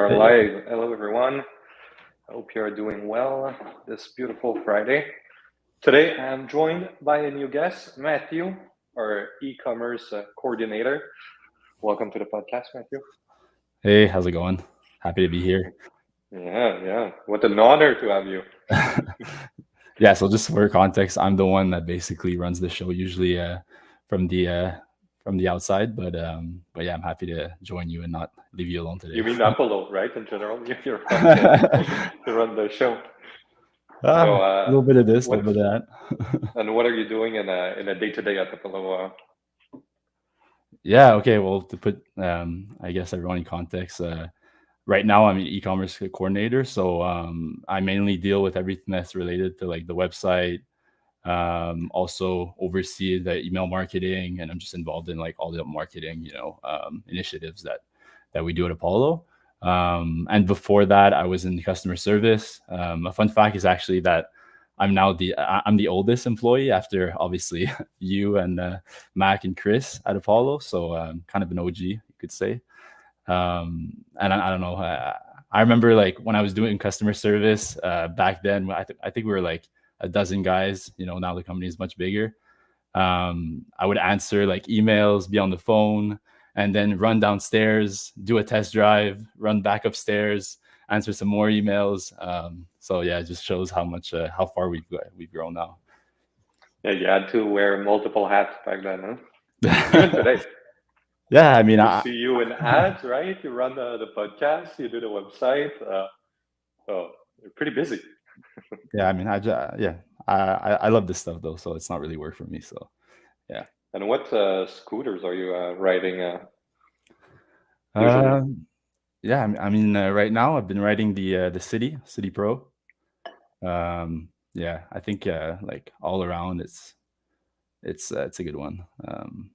are Hey, live. Hello, everyone. I hope you are doing well this beautiful Friday. Today, I'm joined by a new guest, Matthew, our e-commerce coordinator. Welcome to the podcast, Matthew. hey, how's it going? Happy to be here. Yeah. What an honor to have you. Yeah, so just for context, I'm the one that basically runs the show usually from the uh, from the outside, but yeah, I'm happy to join you and not leave you alone You today. mean Apollo, right? In general, you're on to run the show. So, A little bit of this, a what little bit of that. and what are you doing in a day-to-day at Apollo? Yeah, okay. Well, to put I guess everyone in context, right now I'm an e-commerce coordinator, so I mainly deal with everything that's related to like the website, also oversee the email marketing, and I'm just involved in like all the marketing initiatives that we do at Apollo. And before that I was in customer service. A fun fact is actually that I'm the oldest employee after obviously you and Mac and Chris at Apollo, so kind of an OG, you could say. And I don't know, I remember like when I was doing customer service back then, I think we were like a dozen guys. Now the company is much bigger. I would answer like emails, be on the phone, and then run downstairs, do a test drive, run back upstairs, answer some more emails. So yeah, it just shows how far we've grown now. Yeah, you had to wear multiple hats back then, huh? Even today. Yeah, I mean, We see you in ads, right? You run the podcast, you do the website. So you're pretty busy. yeah, I mean, yeah, I love this stuff though, so it's not really work for me. So yeah. And what scooters are you riding usually? Um, yeah, I mean, right now I've been riding the City Pro. Yeah, I think like all around it's a good one.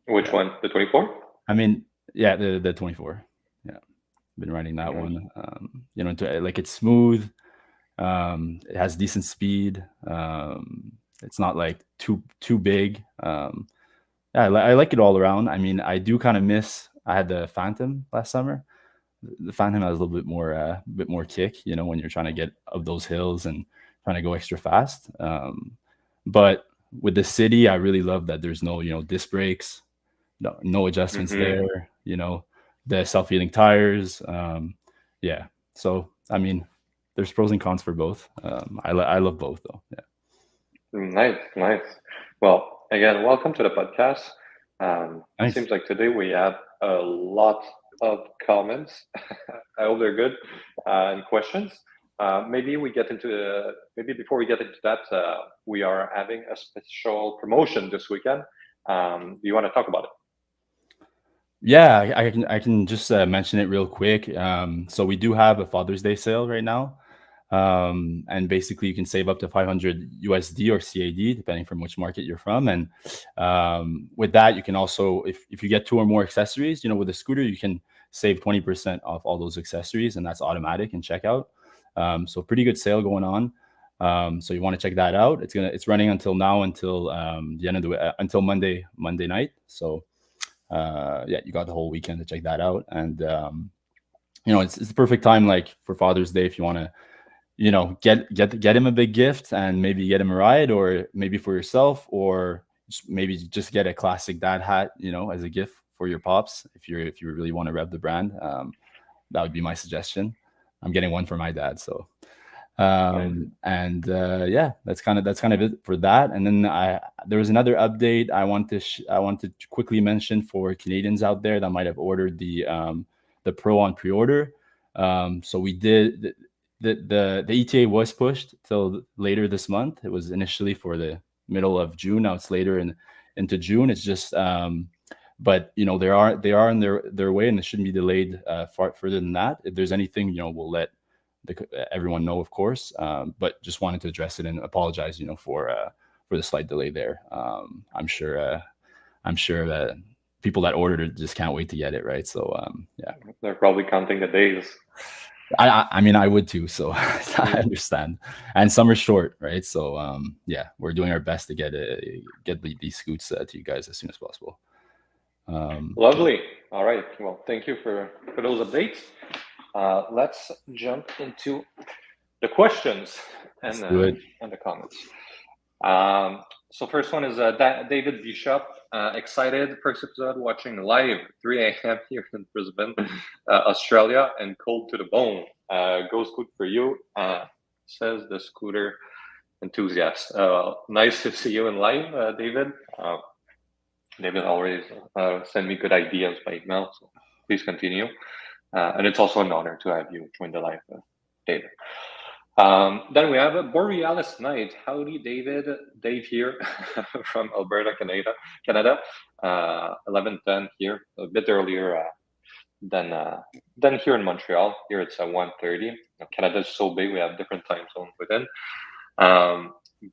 Which Yeah, one? The 24? I mean, yeah, the 24. Yeah, been riding that Nice. one. Like it's smooth. It has decent speed. It's not like too big. Yeah, I like it all around. I mean, I do kind of miss. I had the Phantom last summer. The Phantom has a little bit more kick. When you're trying to get up those hills and trying to go extra fast. But with the City, I really love that there's no disc brakes, no adjustments Hmm. there. The self-healing tires. Yeah. So I mean, there's pros and cons for both. I love both though. Yeah. Nice. Well, again, welcome to the podcast. Thanks. Seems like today we have a lot of comments. I hope they're good and questions. Maybe before we get into that, we are having a special promotion this weekend. Do you want to talk about it? Yeah, I can just mention it real quick. So we do have a Father's Day sale right now, and basically you can save up to 500 USD or CAD depending from which market you're from. And with that, you can also, if you get two or more accessories, with a scooter, you can save 20% off all those accessories, and that's automatic in checkout. So pretty good sale going on. So you want to check that out. It's running until now, until the end of until Monday night. So yeah, you got the whole weekend to check that out. And it's the perfect time, like for Father's Day, if you want to get him a big gift and maybe get him a ride, or maybe for yourself, or maybe just get a classic dad hat as a gift for your pops, if you really want to rep the brand. That would be my suggestion. I'm getting one for my dad, so Nice. and yeah, that's kind of it for that. And then there was another update I want to quickly mention for Canadians out there that might have ordered the Pro on pre-order. So we did the ETA was pushed till later this month. It was initially for the middle of June. Now it's later into June. It's just but they are on their way, and it shouldn't be delayed far further than that. If there's anything, we'll let everyone know, of course. But just wanted to address it and apologize, for the slight delay there. I'm sure that people that ordered it just can't wait to get it, right? So yeah, They're probably counting the days. I mean, I would too. So I Mm. understand. And summer's short, right? So yeah, we're doing our best to get these scoots to you guys as soon as possible. Yeah. Lovely. All right. Well, thank you for those updates. let's jump into the questions and the comments. So first one is David Bishop. Excited, first episode watching live, 3 a.m. here in Brisbane, Australia, and cold to the bone. Go Scoot for you, says the scooter enthusiast. Nice to see you in live, David. David always send me good ideas by email, so please continue. And it's also an honor to have you join the live, David. Then we have Borealis Night. Howdy, David. Dave here from Alberta, Canada. 11:10 here, a bit earlier than here in Montreal. Here it's 1:30. Canada is so big, we have different time zones within.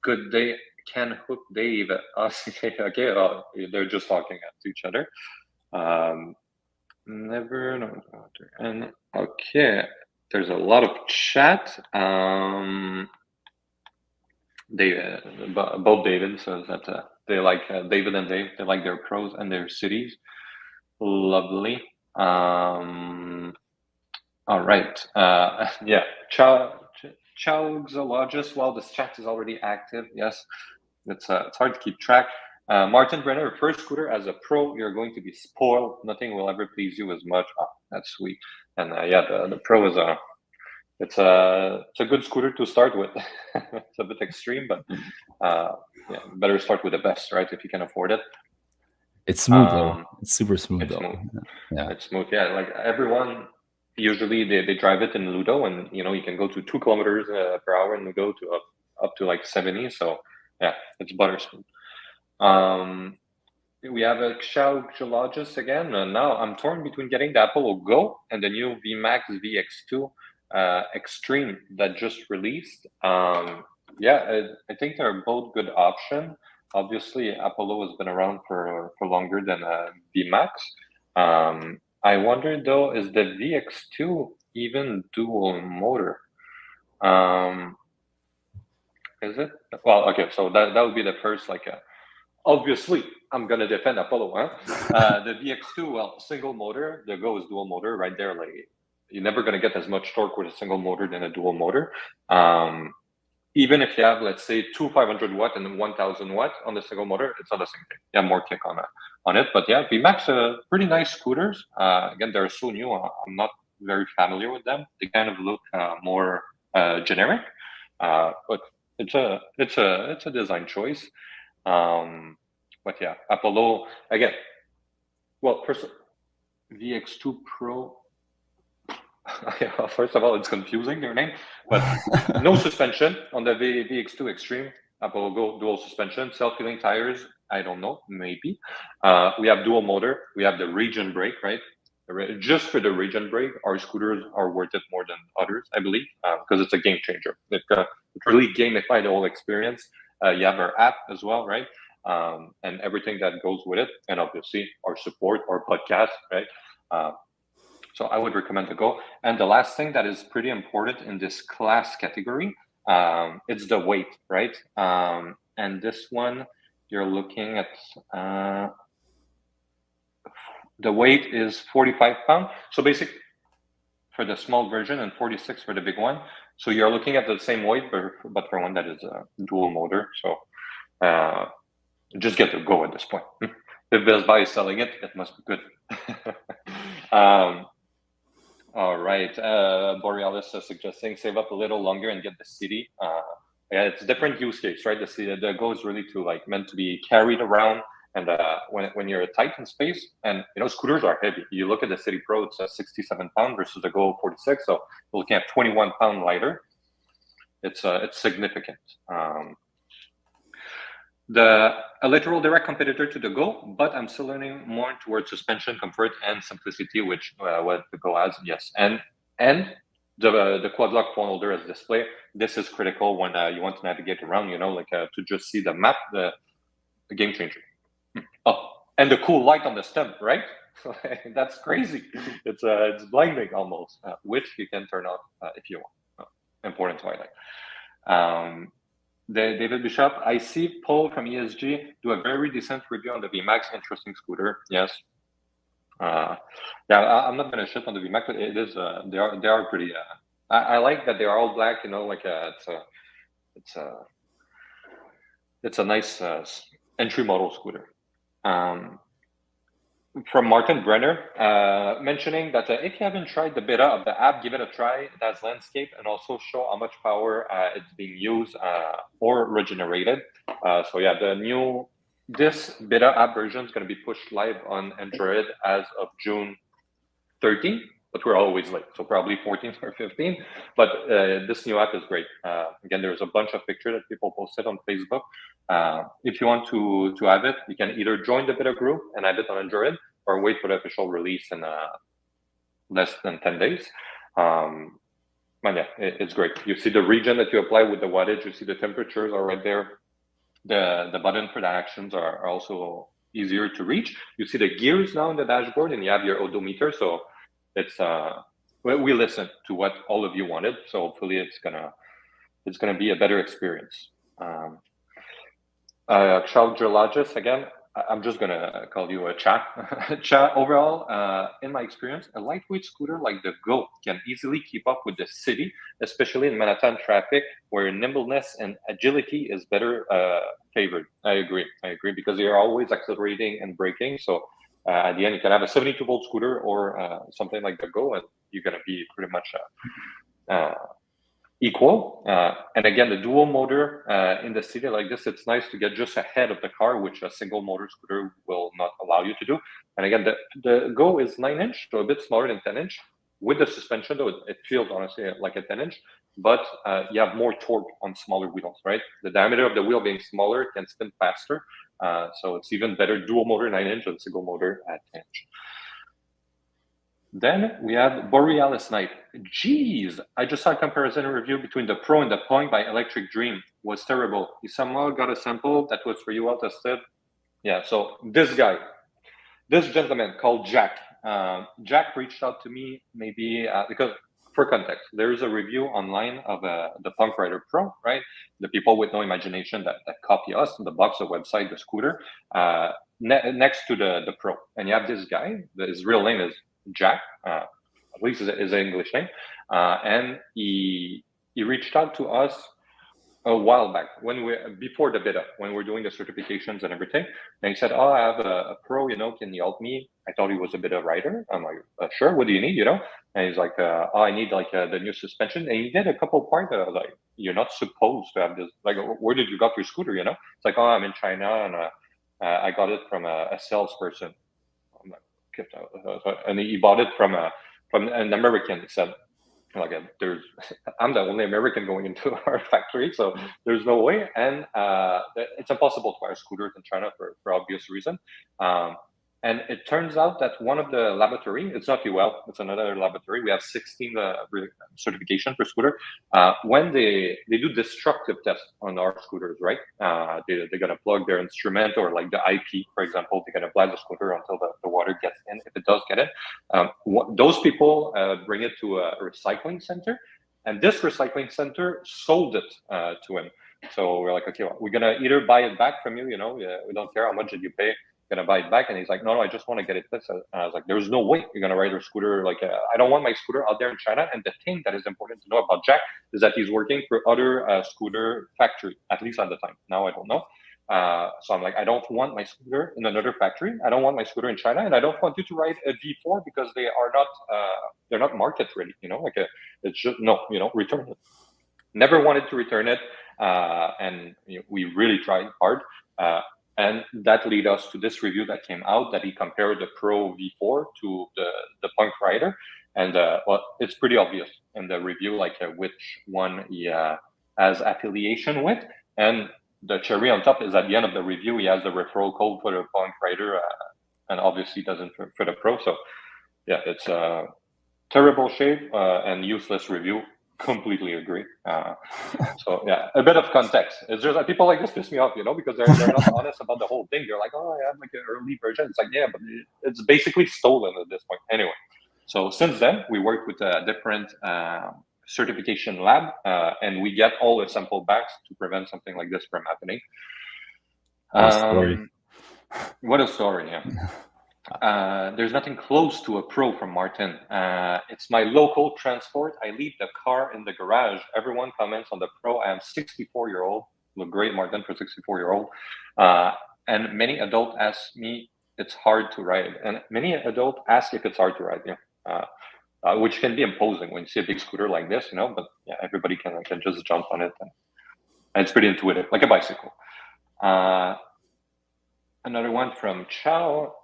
Good day, Ken Hook, Dave. Okay, they're just talking to each other. Never know. And okay. There's a lot of chat. Both David says that they like David and Dave. They like their pros and their cities. Lovely. All right. Yeah. Chowxologist. Well, this chat is already active. Yes. It's hard to keep track. Martin Brenner, first scooter as a pro, you're going to be spoiled. Nothing will ever please you as much. Oh, that's sweet. And yeah, the pro is it's a good scooter to start with. It's a bit extreme, but yeah, better start with the best, right? If you can afford it. It's smooth though. It's super smooth though. Smooth. Yeah, it's smooth. Yeah, like everyone usually they drive it in Ludo, and you can go to 2 kilometers per hour in Ludo to up to like 70. So yeah, it's butter smooth. We have a Chowxologist again. Now I'm torn between getting the Apollo Go and the new VMAX VX2 Extreme that just released. Yeah, I think they're both good options. Obviously, Apollo has been around for longer than VMAX. I wonder though, is the VX2 even dual motor? Is it? Well, okay, so that would be the first obviously, I'm gonna defend Apollo, huh? The VX2, well, single motor. The Go is dual motor, right there. Like you're never gonna get as much torque with a single motor than a dual motor. Even if you have, let's say, 2 500 watt and 1,000 watt on the single motor, it's not the same thing. You have more kick on it. But yeah, VMAX pretty nice scooters. Again, they're so new. I'm not very familiar with them. They kind of look more generic, but it's a design choice. But yeah, Apollo again. Well, first, VX2 Pro. First of all, it's confusing their name, but no suspension on the VX2 Extreme. Apollo Go dual suspension, self-healing tires. I don't know, maybe. We have dual motor. We have the region brake, right? Just for the region brake, our scooters are worth it more than others, I believe, because it's a game changer. It really gamified the whole experience. You have our app as well, right? And everything that goes with it, and obviously our support, our podcast, right? So I would recommend the Go. And the last thing that is pretty important in this class category, it's the weight, right? And this one, you're looking at, the weight is 45 pounds. So basically, for the small version and 46 for the big one. So you're looking at the same weight, but for one that is a dual motor. So just get the Go at this point. If Best Buy is selling it, it must be good. All right. Borealis is suggesting save up a little longer and get the city. Yeah, it's a different use case, right? The Go is really meant to be carried around, and when you're tight in space, and scooters are heavy. You look at the City Pro, it's 67 pounds versus the Go 46, so we're looking at 21 pound lighter. It's significant. A literal direct competitor to the Go, but I'm still learning more towards suspension comfort and simplicity, which what the Go has. Yes, and the quad lock phone holder as display. This is critical when you want to navigate around. To just see the map, the game changer. Oh, and the cool light on the stem, right? That's crazy. It's blinding almost, which you can turn off if you want. Important to highlight. David Bishop, I see Paul from ESG do a very decent review on the VMAX. Interesting scooter. Yes. I'm not gonna shit on the VMAX, but it is they are pretty. I like that they are all black. Like it's a nice entry model scooter. From Martin Brenner, mentioning that if you haven't tried the beta of the app, give it a try. It has landscape and also show how much power it's being used or regenerated. This beta app version is going to be pushed live on Android as of June 13th, but we're always late, so probably 14th or 15th. But this new app is great. Again, there's a bunch of pictures that people posted on Facebook. If you want to have it, you can either join the beta group and have it on Android, or wait for the official release in less than 10 days. But yeah, it's great. You see the region that you apply with the wattage. You see the temperatures are right there. The button for the actions are also easier to reach. You see the gears now in the dashboard, and you have your odometer. So it's we listened to what all of you wanted. So hopefully it's gonna be a better experience. Charles Geologist, again, I'm just gonna call you a chat. Chat overall, in my experience, a lightweight scooter like the Go can easily keep up with the city, especially in Manhattan traffic, where nimbleness and agility is better favored. I agree because you're always accelerating and braking. So at the end, you can have a 72-volt scooter or something like the Go, and you're gonna be pretty much equal. And again, the dual motor in the city like this, it's nice to get just ahead of the car, which a single motor scooter will not allow you to do. And again, the Go is 9-inch, so a bit smaller than 10-inch. With the suspension, though, it feels honestly like a 10-inch, but you have more torque on smaller wheels, right? The diameter of the wheel being smaller can spin faster. So it's even better dual motor 9-inch than single motor at 10-inch. Then we have Borealis Night. Jeez, I just saw a comparison review between the Pro and the Point by Electric Dream. Was terrible. You somehow got a sample that was for you all tested. Yeah, so this gentleman called Jack. Jack reached out to me maybe because, for context, there is a review online of the Punk Rider Pro, right? The people with no imagination that copy us, the box, the website, the scooter, next to the Pro. And you have this guy, his real name is Jack, at least is an English name, and he reached out to us a while back before the beta, when we're doing the certifications and everything. And he said, "Oh, I have a Pro, can you help me?" I thought he was a beta rider. I'm like, "Sure, what do you need?" And he's like, "Oh, I need the new suspension." And he did a couple parts like, "You're not supposed to have this. Like, where did you got your scooter?" It's like, "Oh, I'm in China and I got it from a salesperson." I'm like, and he bought it from an American. He said, like, I'm the only American going into our factory, so there's no way, and it's impossible to buy scooters in China for obvious reason. And it turns out that one of the laboratory, it's not UL, it's another laboratory. We have 16 certification for scooter. When they do destructive tests on our scooters, right? They're gonna plug their instrument or like the IP, for example, they're gonna blast the scooter until the water gets in, if it does get in. Those people bring it to a recycling center, and this recycling center sold it to him. So we're like, okay, well, we're gonna either buy it back from you, we don't care how much did you pay. Gonna buy it back. And he's like, no, I just want to get it tested. And I was like, there's no way you're gonna ride a scooter. Like, I don't want my scooter out there in China. And the thing that is important to know about Jack is that he's working for other scooter factory, at least at the time. Now I don't know. So I'm like, I don't want my scooter in another factory. I don't want my scooter in China, and I don't want you to ride a V4 because they are not they're not market ready. It's just no, return it. Never wanted to return it, and we really tried hard. And that led us to this review that came out that he compared the Pro V4 to the Punk Rider. And well, it's pretty obvious in the review, like which one he has affiliation with. And the cherry on top is at the end of the review, he has the referral code for the Punk Rider, and obviously doesn't for the Pro. So yeah, it's a terrible shape and useless review. Completely agree. So yeah, a bit of context. It's just like people like this piss me off, because they're not honest about the whole thing. They're like, oh, I have like an early version. It's like, yeah, but it's basically stolen at this point. Anyway, so since then we worked with a different certification lab, and we get all the sample backs to prevent something like this from happening. What a story! What a story, yeah. There's nothing close to a Pro from Martin. It's my local transport. I leave the car in the garage. Everyone comments on the Pro. I am 64-year-old. Look great, Martin, for 64-year-old. And many adults ask me it's hard to ride. And many adults ask if it's hard to ride, which can be imposing when you see a big scooter like this, But yeah, everybody can just jump on it. And it's pretty intuitive, like a bicycle. Another one from Chow.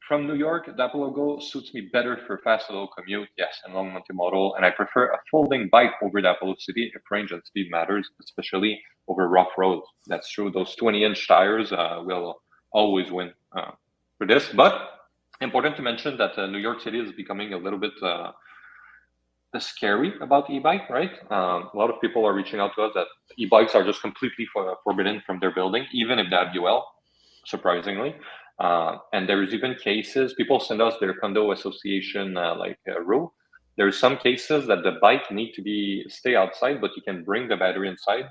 From New York, the Apollo Go suits me better for fast little commute, yes, and long multimodal, and I prefer a folding bike over the Apollo City if range and speed matters, especially over rough roads. That's true. Those 20-inch tires will always win for this. But important to mention that New York City is becoming a little bit scary about e-bike, right? A lot of people are reaching out to us that e-bikes are just completely forbidden from their building, even if they have UL, surprisingly. And there's even cases, people send us their condo association rule. There's some cases that the bike need to stay outside, but you can bring the battery inside,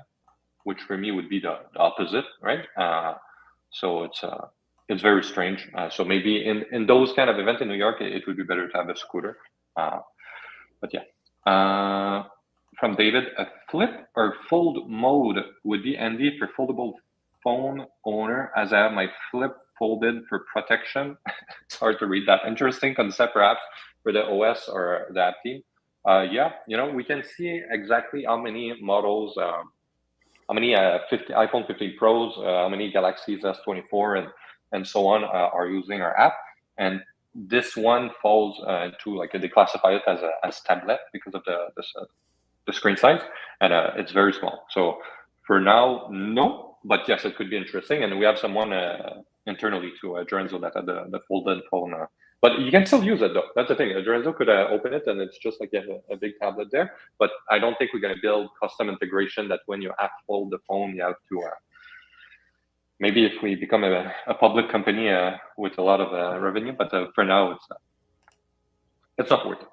which for me would be the opposite, right? So it's very strange. So maybe in those kind of events in New York, it would be better to have a scooter. But yeah. From David, a flip or fold mode would be handy for foldable phone owner, as I have my flip folded for protection. It's hard to read that. Interesting concept, perhaps, for the OS or the app team. Yeah, we can see exactly how many models, how many iPhone 15 Pros, how many Galaxies S24 and so on are using our app. And this one falls into they classify it as tablet because of the screen size, and it's very small. So for now, no. But yes, it could be interesting, and we have someone internally to Jorenzo that had the folded phone. But you can still use it though. That's the thing. Jorenzo could open it, and it's just like you have a big tablet there. But I don't think we're going to build custom integration that when you fold the phone, you have to. Maybe if we become a public company with a lot of revenue, but for now, it's not worth it.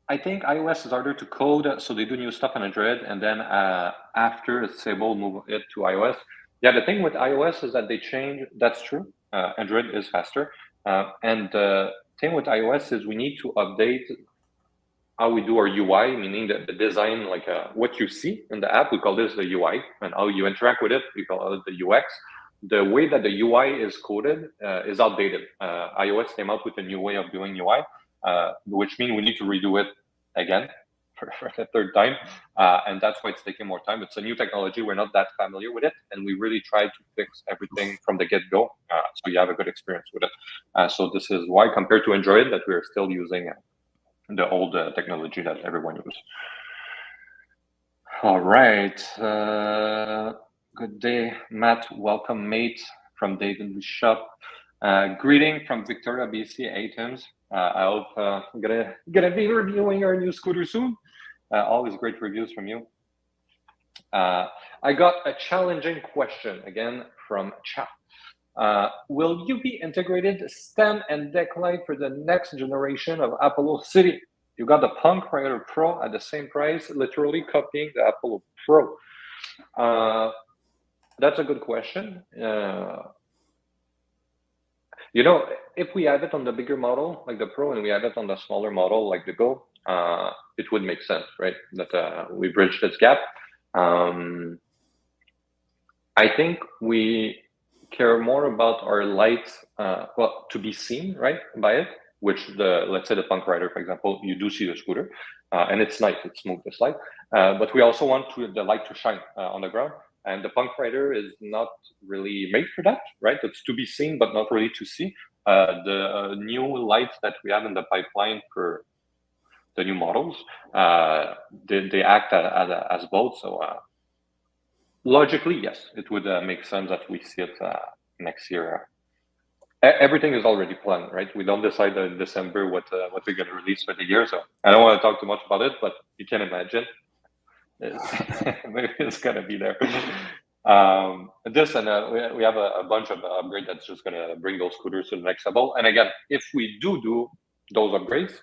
I think iOS is harder to code, so they do new stuff on Android, and then after it's able, move it to iOS. Yeah, the thing with iOS is that they change. That's true. Android is faster, and the thing with iOS is we need to update how we do our UI, meaning the design, what you see in the app. We call this the UI, and how you interact with it, we call it the UX. The way that the UI is coded is outdated. iOS came out with a new way of doing UI, which means we need to redo it again for the third time, and that's why it's taking more time. It's a new technology. We're not that familiar with it, and we really try to fix everything from the get-go, so you have a good experience with it. So this is why, compared to Android, that we're still using the old technology that everyone uses. All right. Good day, Matt. Welcome, mate, from David Bishop. Greeting from Victoria, BC, Athens. I hope I'm gonna be reviewing our new scooter soon. Always great reviews from you. I got a challenging question again from chat. Will you be integrated stem and deck light for the next generation of Apollo City? You got the Punk Rider Pro at the same price, literally copying the Apollo Pro. That's a good question. If we have it on the bigger model, like the Pro, and we have it on the smaller model, like the Go, it would make sense, right? That we bridge this gap. I think we care more about our lights, to be seen, right, by it, which let's say the Punk Rider, for example, you do see the scooter, and it's nice, it's smooth, this light. But we also want the light to shine on the ground. And the Punk Rider is not really made for that, right? It's to be seen, but not really to see. The new lights that we have in the pipeline for the new models, they act as both. So logically, yes, it would make sense that we see it next year. Everything is already planned, right? We don't decide in December what we're going to release for the year. So I don't want to talk too much about it, but you can imagine. Maybe it's gonna be there. This and we have a bunch of upgrades that's just gonna bring those scooters to the next level. And again, if we do those upgrades,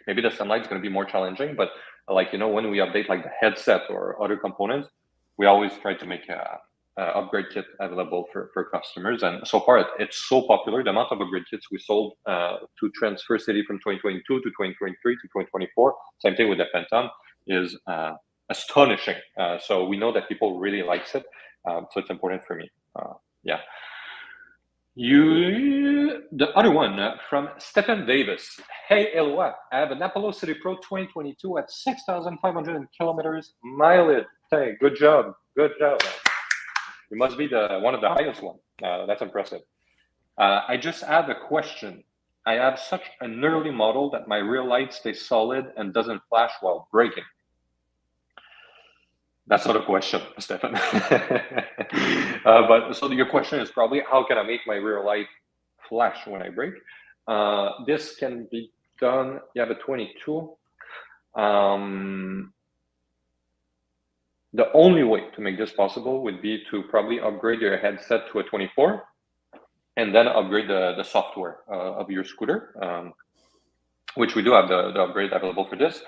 maybe the sunlight is gonna be more challenging. But when we update like the headset or other components, we always try to make upgrade kit available for customers. And so far, it's so popular. The amount of upgrade kits we sold to transfer City from 2022 to 2023 to 2024, same thing with the Phantom, is astonishing. So we know that people really likes it. So it's important for me. Yeah. The other one from Stephen Davis. Hey, Eloi, I have an Apollo City Pro 2022 at 6,500 kilometers mileage. Hey, good job. Good job. You must be one of the highest one. That's impressive. I just have a question. I have such an early model that my rear light stays solid and doesn't flash while braking. That's not a question, Stefan. But so your question is probably, how can I make my rear light flash when I brake? This can be done. You have a 22. The only way to make this possible would be to probably upgrade your headset to a 24 and then upgrade the software of your scooter, which we do have the upgrade available for this.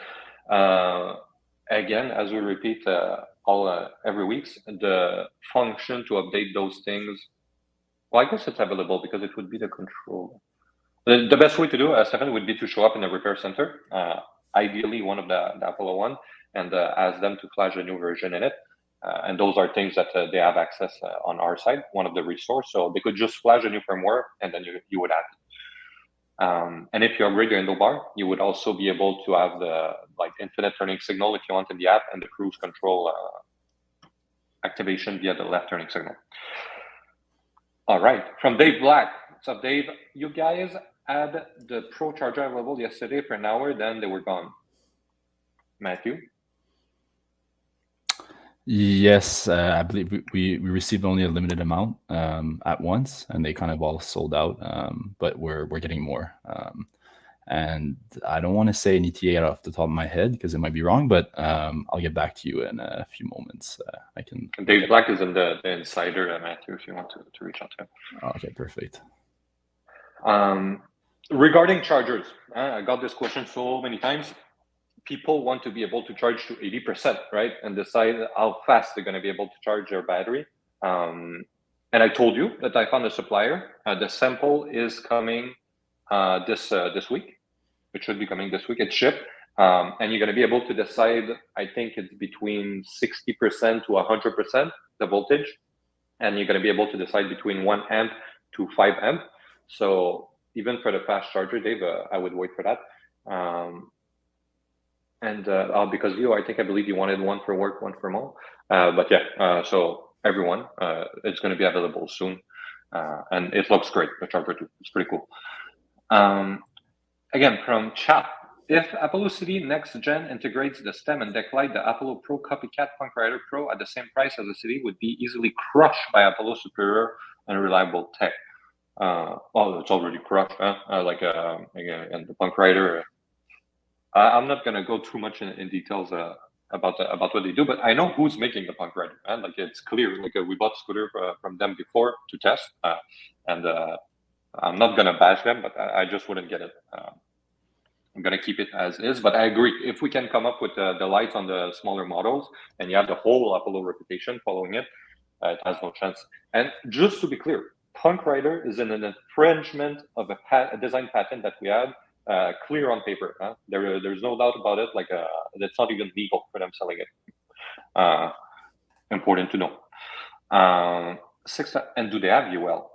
Again, as we repeat every week, the function to update those things, well, I guess it's available because it would be the control. The best way to do, Stefan, would be to show up in a repair center, ideally one of the Apollo one, and ask them to flash a new version in it. And those are things that they have access on our side, one of the resource. So they could just flash a new firmware and then you would add it. And if you upgrade your handlebar, you would also be able to have the infinite turning signal if you want in the app, and the cruise control activation via the left turning signal. All right, from Dave Black. So Dave, you guys had the Pro charger available yesterday for an hour, then they were gone. Matthew? Yes, I believe we received only a limited amount at once, and they kind of all sold out. But we're getting more, and I don't want to say an ETA off the top of my head because it might be wrong. But I'll get back to you in a few moments. I can. Dave Black is in the insider, Matthew. If you want to reach out to him. Okay, perfect. Regarding chargers, I got this question so many times. People want to be able to charge to 80%, right? And decide how fast they're going to be able to charge their battery. And I told you that I found a supplier. The sample is coming this week. It should be coming this week. It's shipped. And you're going to be able to decide, I think it's between 60% to 100% the voltage. And you're going to be able to decide between 1 amp to 5 amp. So even for the fast charger, Dave, I would wait for that. Because I believe you wanted one for work, one for home. But yeah, so everyone, it's going to be available soon. And it looks great, the charger too. It's pretty cool. Again, from chat, if Apollo City Next Gen integrates the stem and deck light, the Apollo Pro Copycat Punk Rider Pro at the same price as the City would be easily crushed by Apollo superior and reliable tech. It's already crushed, huh? And the Punk Rider. I'm not gonna go too much in details about what they do, but I know who's making the Punk Rider. It's clear. We bought scooter from them before to test, and I'm not gonna bash them, but I just wouldn't get it. I'm gonna keep it as is. But I agree. If we can come up with the lights on the smaller models, and you have the whole Apollo reputation following it, it has no chance. And just to be clear, Punk Rider is an infringement of a design patent that we had. Clear on paper. There's no doubt about it. It's not even legal for them selling it. Important to know. And do they have UL?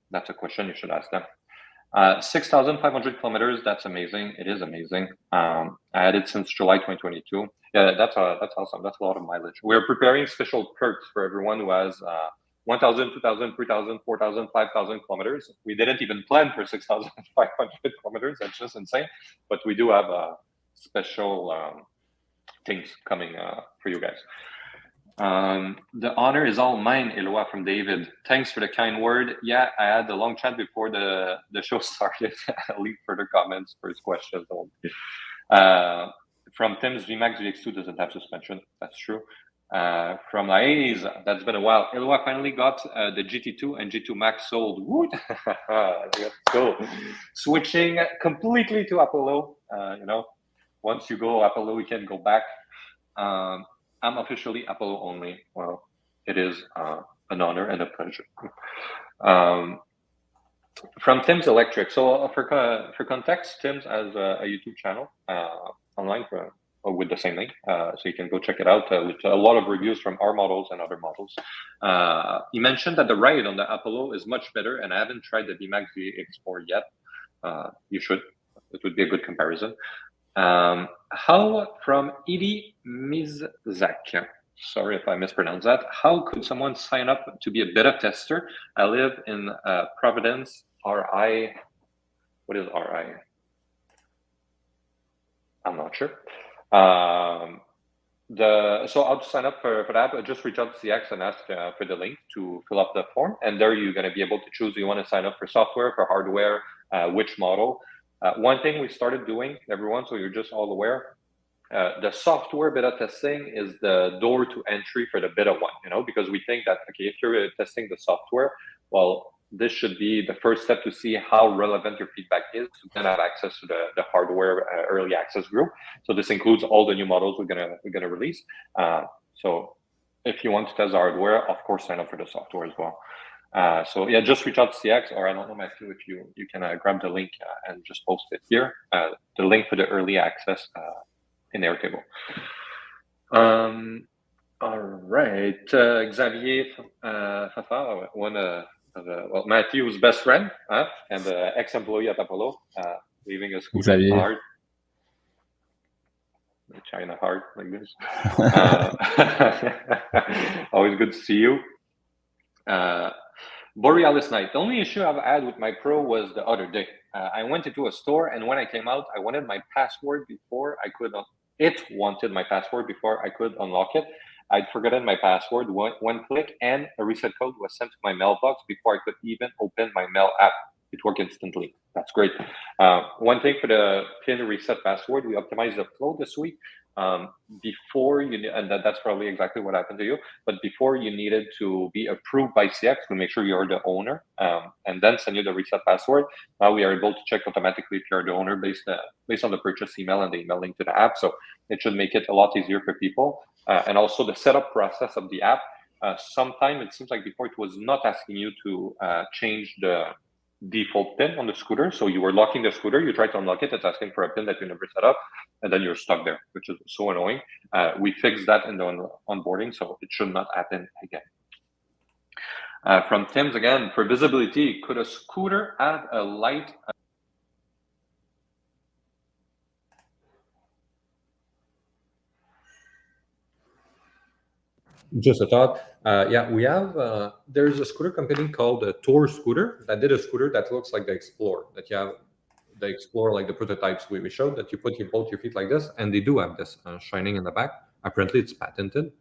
That's a question you should ask them. 6,500 kilometers. That's amazing. It is amazing. I had it since July 2022. Yeah, that's awesome. That's a lot of mileage. We're preparing special perks for everyone who has 1,000, 2,000, 3,000, 4,000, 5,000 kilometers. We didn't even plan for 6,500 kilometers. That's just insane. But we do have special things coming for you guys. The honor is all mine, Eloi, from David. Thanks for the kind word. Yeah, I had a long chat before the show started. I'll leave further comments for his questions. From Tim's VMAX GX2 doesn't have suspension. That's true. From Laïs, that's been a while. Eloi finally got the GT2 and GT2 Max sold. Woot! Let's go. Switching completely to Apollo. Once you go Apollo, we can go back. I'm officially Apollo only. Well, it is an honor and a pleasure. From Tim's Electric. So for context, Tim's has a YouTube channel online with the same name, so you can go check it out with a lot of reviews from our models and other models. He mentioned that the ride on the Apollo is much better, and I haven't tried the VMAX V-Explore yet. You should. It would be a good comparison. How from Edie Mizak? Sorry if I mispronounced that. How could someone sign up to be a beta tester? I live in Providence, RI. What is RI? I'm not sure. So how to sign up for that? Just reach out to CX and ask for the link to fill up the form, and there you're going to be able to choose. You want to sign up for software, for hardware, which model. One thing we started doing, everyone, so you're just all aware. The software beta testing is the door to entry for the beta one, because we think that, okay, if you're testing the software, well, this should be the first step to see how relevant your feedback is to then have access to the hardware early access group. So this includes all the new models we're gonna release. So if you want to test the hardware, of course, sign up for the software as well. So yeah, just reach out to CX, or I don't know, Matthew, if you can grab the link and just post it here. The link for the early access in Airtable. All right, Xavier Fafa, Matthew's best friend and ex-employee at Apollo, leaving a school hard. China hard like this. Always good to see you. Borealis Night. The only issue I've had with my Pro was the other day. I went into a store, and when I came out, I wanted my password before I could. It wanted my password before I could unlock it. I'd forgotten my password. One click, and a reset code was sent to my mailbox before I could even open my mail app. It worked instantly. That's great. One thing for the PIN reset password, we optimized the flow this week. Before you, and that's probably exactly what happened to you, but before you needed to be approved by CX to make sure you're the owner, and then send you the reset password. Now we are able to check automatically if you're the owner based on the purchase email and the email link to the app. So it should make it a lot easier for people. And also the setup process of the app. Sometimes it seems like before it was not asking you to change the default PIN on the scooter. So you were locking the scooter, you try to unlock it, it's asking for a PIN that you never set up, and then you're stuck there, which is so annoying. We fixed that in the onboarding, so it should not happen again. From Tim's again, for visibility, could a scooter have a light? Just a thought. Yeah, we have, there's a scooter company called Tour Scooter that did a scooter that looks like the Explorer, that you have the Explorer, like the prototypes we showed, that you put both your feet like this, and they do have this shining in the back. Apparently it's patented.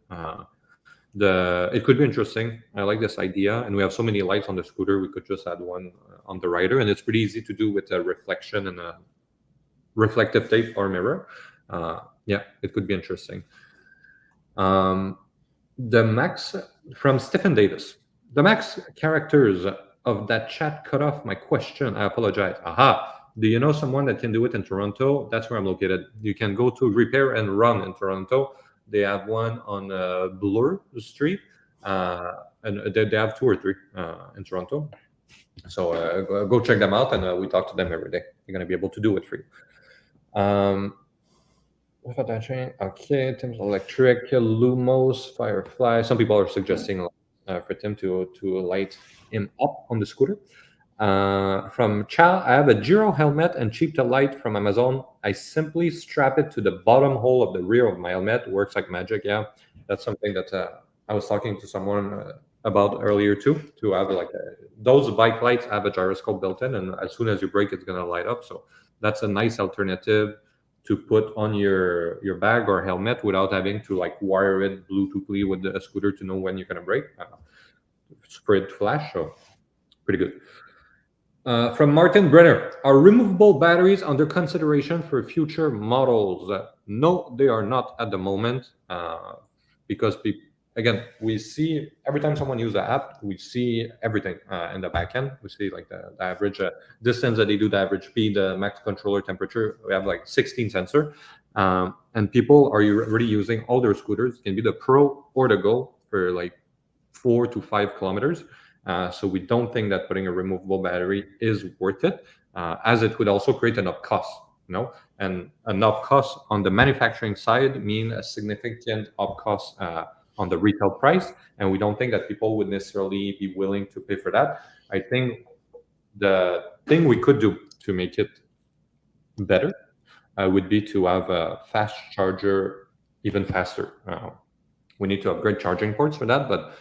It could be interesting. I like this idea, and we have so many lights on the scooter, we could just add one on the rider, and it's pretty easy to do with a reflection and a reflective tape or mirror. Yeah, it could be interesting. The max from Stephen Davis. The max characters of that chat cut off my question. I apologize. Aha. Do you know someone that can do it in Toronto? That's where I'm located. You can go to Repair and Run in Toronto. They have one on Bloor Street, and they have 2 or 3 in Toronto. So go check them out, and we talk to them every day. They're going to be able to do it for you. Okay, Tim's Electric, Lumos, Firefly. Some people are suggesting for Tim to light him up on the scooter. From Chal, I have a Giro helmet and cheap to light from Amazon. I simply strap it to the bottom hole of the rear of my helmet. It works like magic. Yeah, that's something that I was talking to someone about earlier too. To have like those bike lights have a gyroscope built in, and as soon as you brake, it's gonna light up. So that's a nice alternative to put on your bag or helmet without having to like wire it Bluetoothly with the scooter to know when you're gonna brake. It's for it to flash, so pretty good. From Martin Brenner, are removable batteries under consideration for future models? No, they are not at the moment, because again, we see every time someone uses the app, we see everything in the back end. We see like the average distance that they do, the average speed, the max controller temperature. We have like 16 sensor, and people are already using all their scooters. It can be the Pro or the Go for like 4 to 5 kilometers. So we don't think that putting a removable battery is worth it, as it would also create enough cost, and enough cost on the manufacturing side mean a significant up cost on the retail price, and we don't think that people would necessarily be willing to pay for that. I think the thing we could do to make it better would be to have a fast charger even faster. We need to upgrade charging ports for that, but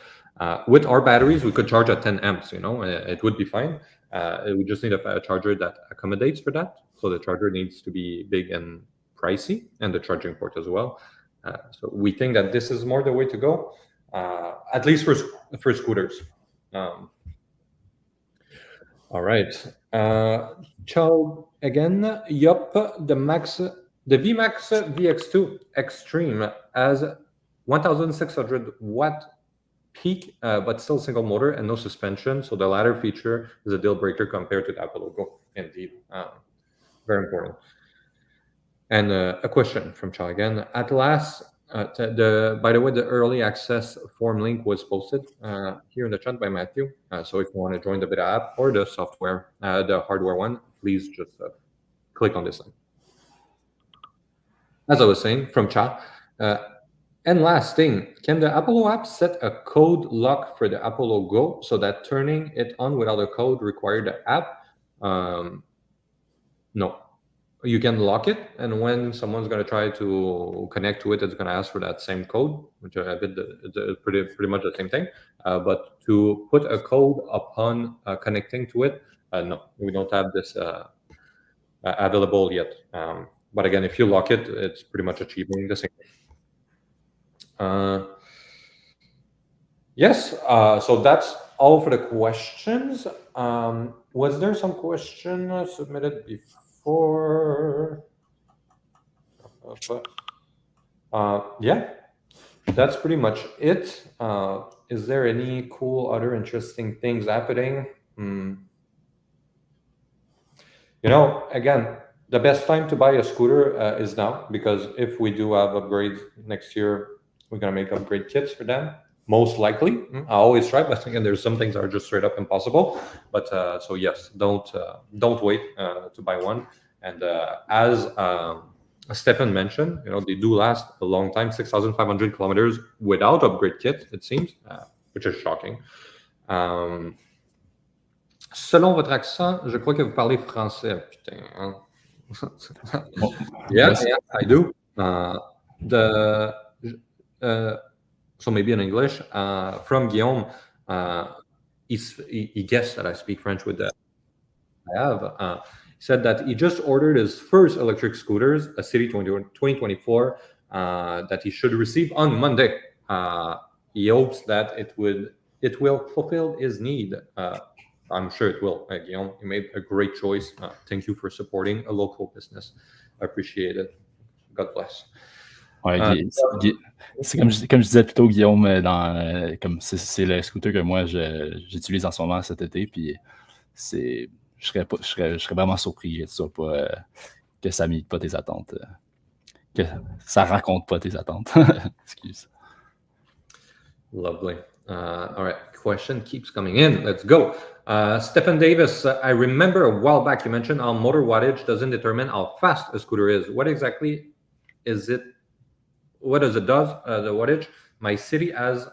with our batteries, we could charge at 10 amps, it would be fine. We just need a charger that accommodates for that. So the charger needs to be big and pricey, and the charging port as well. So we think that this is more the way to go, at least for scooters. All right. Ciao again. Yup, the VMAX VX2 Extreme has 1,600 watt peak, but still single motor and no suspension. So the latter feature is a deal breaker compared to the Apollo Go. Indeed, very important. And a question from Chow again. At last, by the way, the early access form link was posted here in the chat by Matthew. So if you want to join the beta app or the software, the hardware one, please just click on this link. As I was saying, from Chow. And last thing, can the Apollo app set a code lock for the Apollo Go so that turning it on without a code requires the app? No. You can lock it, and when someone's going to try to connect to it, it's going to ask for that same code, which is pretty much the same thing. But to put a code upon connecting to it, no, we don't have this available yet. But again, if you lock it, it's pretty much achieving the same thing. Yes, so that's all for the questions. Was there some question submitted before? Yeah, that's pretty much it. Is there any cool other interesting things happening? Again, the best time to buy a scooter is now, because if we do have upgrades next year, we're going to make upgrade kits for them, most likely. I always try, but again, there's some things that are just straight up impossible. But so yes, don't wait to buy one. And as Stefan mentioned, they do last a long time, 6,500 kilometers without upgrade kit, it seems, which is shocking. Selon votre accent, je crois que vous parlez français. Putain, hein? Yes, I do. So maybe in English, from Guillaume, he guessed that I speak French with that. I have. He said that he just ordered his first electric scooters, a City 2024, that he should receive on Monday. He hopes that it will fulfill his need. I'm sure it will. Guillaume, you made a great choice. Thank you for supporting a local business. I appreciate it. God bless. Ouais, c'est comme je disais plus tôt, Guillaume, comme c'est le scooter que moi j'utilise en ce moment cet été, puis je serais vraiment surpris que ça n'imite pas tes attentes, que ça raconte pas tes attentes. Excuse. Lovely. All right, question keeps coming in. Let's go. Stephen Davis, I remember a while back you mentioned how motor wattage doesn't determine how fast a scooter is. What exactly is it? What does it do? The wattage? My City has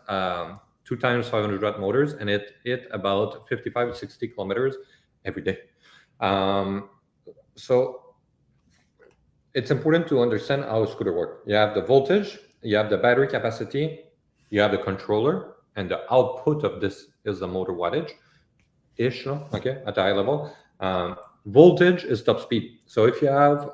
2 times 500 watt motors, and it hit about 55 to 60 kilometers every day. So it's important to understand how a scooter works. You have the voltage, you have the battery capacity, you have the controller, and the output of this is the motor wattage-ish, okay, at a high level. Voltage is top speed. So if you have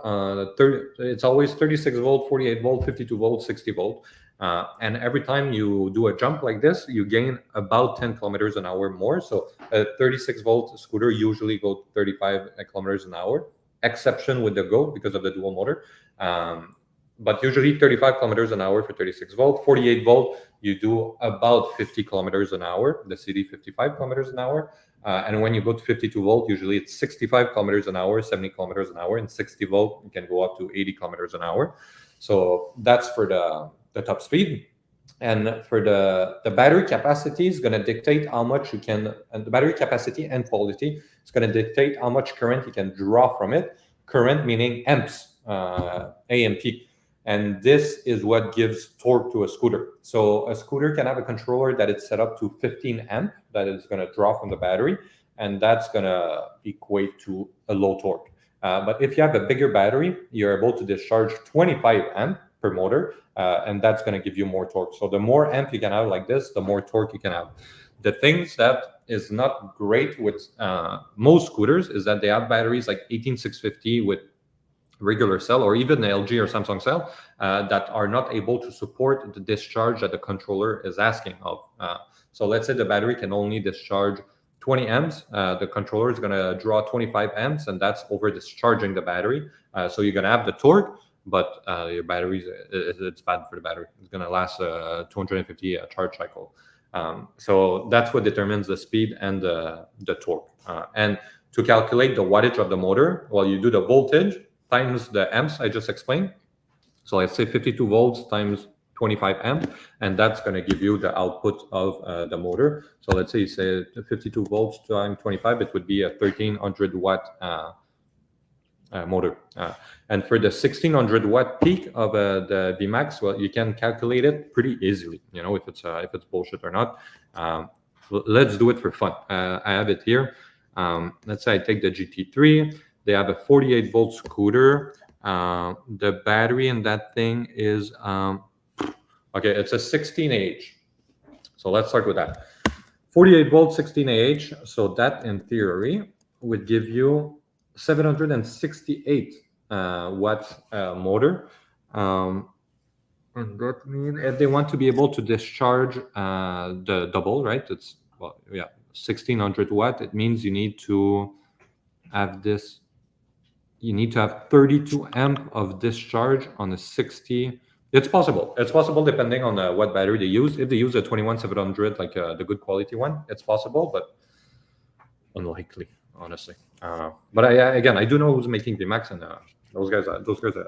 it's always 36 volt, 48 volt, 52 volt, 60 volt. And every time you do a jump like this, you gain about 10 kilometers an hour more. So a 36 volt scooter usually goes 35 kilometers an hour, exception with the Go because of the dual motor. But usually 35 kilometers an hour for 36 volt, 48 volt, you do about 50 kilometers an hour, the City 55 kilometers an hour. And when you go to 52 volt, usually it's 65 kilometers an hour, 70 kilometers an hour, and 60 volt, you can go up to 80 kilometers an hour. So that's for the top speed. And for the battery capacity is going to dictate how much you can, and the battery capacity and quality is going to dictate how much current you can draw from it. Current meaning amps, AMP. And this is what gives torque to a scooter. So a scooter can have a controller that is set up to 15 amp that is going to draw from the battery, and that's going to equate to a low torque. But if you have a bigger battery, you're able to discharge 25 amp per motor, and that's going to give you more torque. So the more amp you can have like this, the more torque you can have. The things that is not great with most scooters is that they have batteries like 18650 with regular cell, or even the LG or Samsung cell, that are not able to support the discharge that the controller is asking of. So let's say the battery can only discharge 20 amps, the controller is going to draw 25 amps, and that's over discharging the battery. So you're going to have the torque, but your battery, it's bad for the battery. It's going to last 250 charge cycle. So that's what determines the speed and the torque. And to calculate the wattage of the motor, well, you do the voltage times the amps I just explained. So let's say 52 volts times 25 amp, and that's going to give you the output of the motor. So let's say you say 52 volts times 25, it would be a 1300 watt motor. And for the 1600 watt peak of the VMAX, well, you can calculate it pretty easily, you know, if it's bullshit or not. Let's do it for fun. I have it here. Let's say I take the GT3. They have a 48 volt scooter. The battery in that thing is okay, it's a 16Ah. So let's start with that. 48 volt 16Ah. So that in theory would give you 768 watt motor. And that means if they want to be able to discharge the double, right? It's, well, yeah, 1600 watt. It means you need to have this. You need to have 32 amp of discharge on a 60. It's possible. It's possible depending on what battery they use. If they use a 21700, like the good quality one, it's possible, but unlikely, honestly. But again, I do know who's making VMAX, and those guys,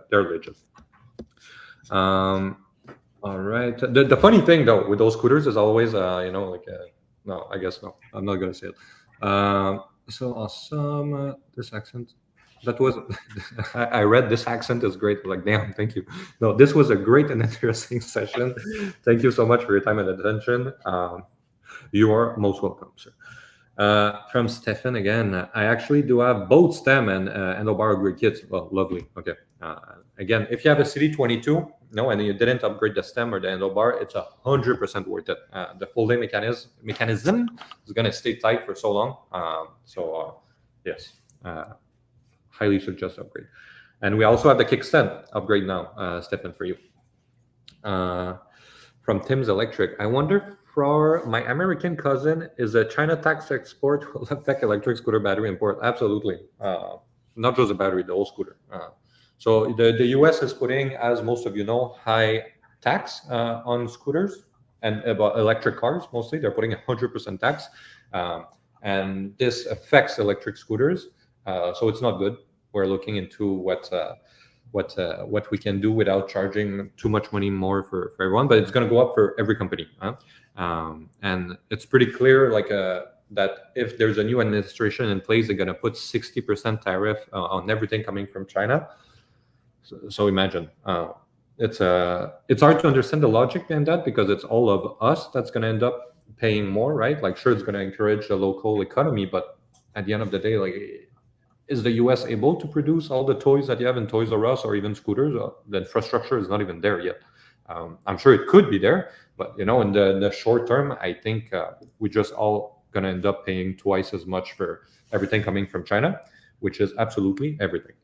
they're legit. All right. The funny thing though with those scooters is always, you know, like no, I guess no. I'm not gonna say it. So awesome. This accent. That was, I read this accent is great. Like, damn, thank you. No, this was a great and interesting session. Thank you so much for your time and attention. You are most welcome, sir. From Stefan again, I actually do have both stem and handlebar upgrade kits. Well, lovely. Okay. Again, if you have a CD22, no, and you didn't upgrade the stem or the handlebar, it's 100% worth it. The folding mechanism is going to stay tight for so long. Yes. Highly suggest upgrade. And we also have the kickstand upgrade now, Stefan, for you. From Tim's Electric, I wonder for my American cousin, is a China tax export will affect electric scooter battery import? Absolutely. Not just the battery, the whole scooter. So the US is putting, as most of you know, high tax on scooters and about electric cars mostly. They're putting 100% tax. And this affects electric scooters. So it's not good. We're looking into what we can do without charging too much money more for everyone, but it's going to go up for every company. And it's pretty clear, like that if there's a new administration in place, they're going to put 60% tariff on everything coming from China. So imagine, it's hard to understand the logic behind that, because it's all of us that's going to end up paying more, right? Like, sure, it's going to encourage the local economy, but at the end of the day, like, is the US able to produce all the toys that you have in Toys R Us or even scooters? The infrastructure is not even there yet. I'm sure it could be there, but you know, in the short term, I think we just all gonna end up paying twice as much for everything coming from China, which is absolutely everything.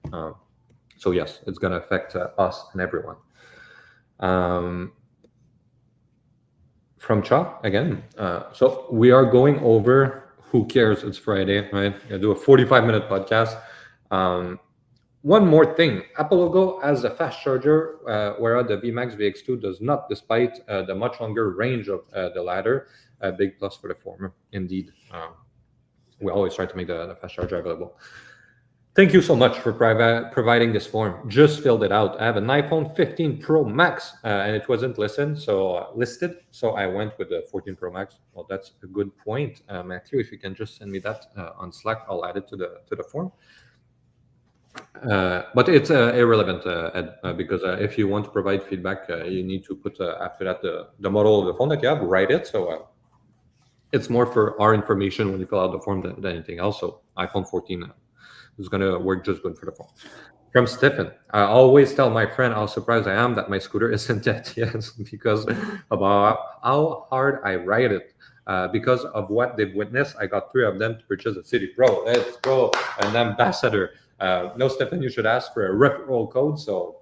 So yes, it's gonna affect us and everyone. From Cha again. So we are going over. Who cares? It's Friday, right? I do a 45-minute podcast. One more thing. Apple logo has a fast charger, whereas the VMAX VX2 does not, despite the much longer range of the latter. A big plus for the former, indeed. We always try to make the fast charger available. Thank you so much for providing this form. Just filled it out. I have an iPhone 15 Pro Max, and it wasn't listed, so I went with the 14 Pro Max. Well, that's a good point, Matthew. If you can just send me that on Slack, I'll add it to the form. But it's irrelevant, Ed, because if you want to provide feedback, you need to put after that the model of the phone that you have, write it. So it's more for our information when you fill out the form than anything else. So iPhone 14 is going to work just good for the phone. From Stephen, I always tell my friend how surprised I am that my scooter isn't dead yet because about how hard I ride it. Because of what they've witnessed, I got 3 of them to purchase a City Pro. Let's go, an ambassador. No, Stephen, you should ask for a referral code so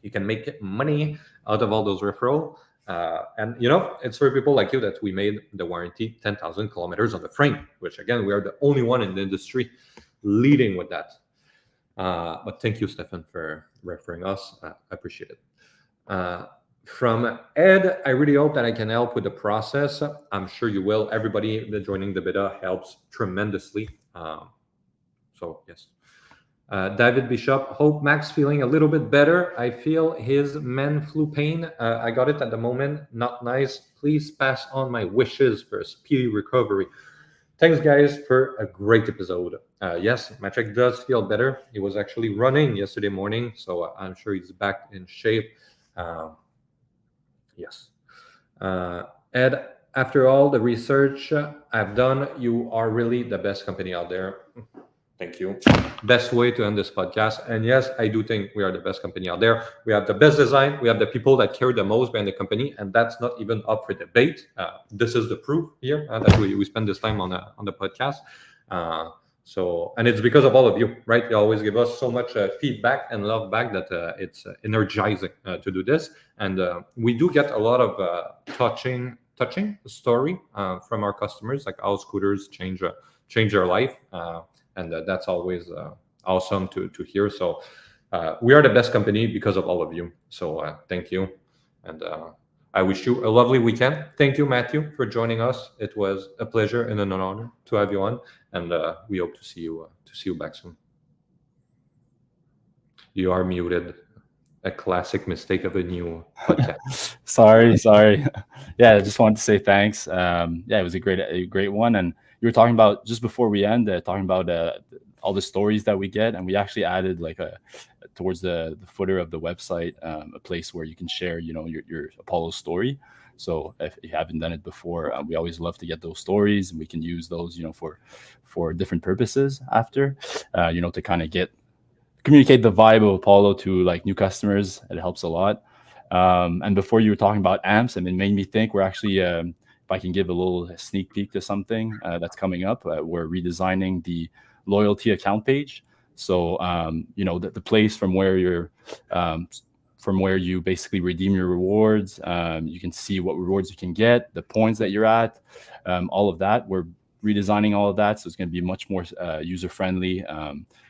you can make money out of all those referral. And it's for people like you that we made the warranty 10,000 kilometers on the frame, which again, we are the only one in the industry leading with that. But thank you, Stefan, for referring us. I appreciate it. From Ed, I really hope that I can help with the process. I'm sure you will. Everybody joining the beta helps tremendously. So yes. David Bishop, hope Max feeling a little bit better. I feel his man flu pain. I got it at the moment. Not nice. Please pass on my wishes for a speedy recovery. Thanks, guys, for a great episode. Yes, Matrix does feel better. He was actually running yesterday morning, so I'm sure he's back in shape. Yes. Ed, after all the research I've done, you are really the best company out there. Thank you. Best way to end this podcast. And yes, I do think we are the best company out there. We have the best design. We have the people that care the most behind the company, and that's not even up for debate. This is the proof here that we spend this time on the podcast. And it's because of all of you, right? You always give us so much feedback and love back that it's energizing to do this. And we do get a lot of touching story from our customers, like how scooters change their life. And that's always awesome to hear. So we are the best company because of all of you. So thank you. And I wish you a lovely weekend. Thank you, Matthew, for joining us. It was a pleasure and an honor to have you on. And we hope to see you back soon. You are muted. A classic mistake of a new podcast. sorry. Yeah, I just wanted to say thanks. It was a great one. And you were talking about, just before we end, talking about all the stories that we get, and we actually added like towards the footer of the website a place where you can share your Apollo story. So if you haven't done it before, we always love to get those stories, and we can use those for different purposes after to kind of communicate the vibe of Apollo to like new customers. It helps a lot. And before, you were talking about amps, and it made me think we're actually if I can give a little sneak peek to something that's coming up, we're redesigning the loyalty account page. So the place from where you basically redeem your rewards, you can see what rewards you can get, the points that you're at, all of that. We're redesigning all of that, so it's going to be much more user friendly.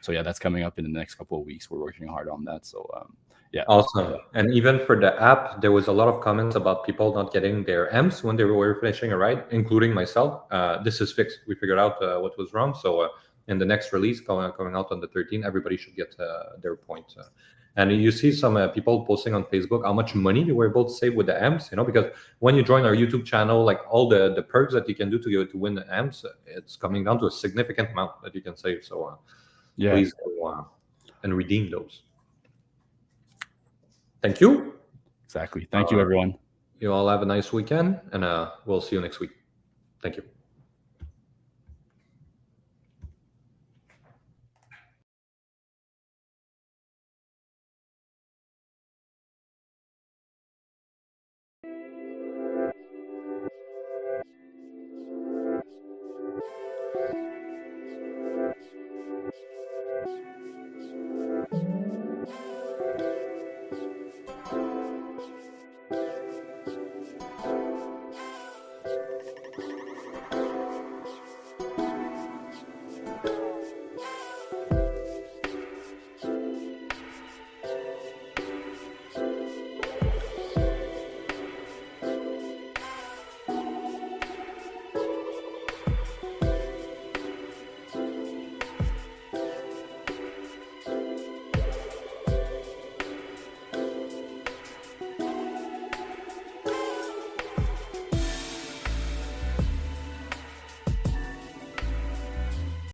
So yeah, that's coming up in the next couple of weeks. We're working hard on that. So yeah, awesome. And even for the app, there was a lot of comments about people not getting their amps when they were finishing a ride, including myself. This is fixed. We figured out what was wrong. So in the next release coming out on the 13th, everybody should get their points. And you see some people posting on Facebook how much money they were able to save with the amps, because when you join our YouTube channel, like all the perks that you can do to win the amps, it's coming down to a significant amount that you can save. So please go and redeem those. Thank you. Exactly. Thank you, everyone. You all have a nice weekend, and we'll see you next week. Thank you.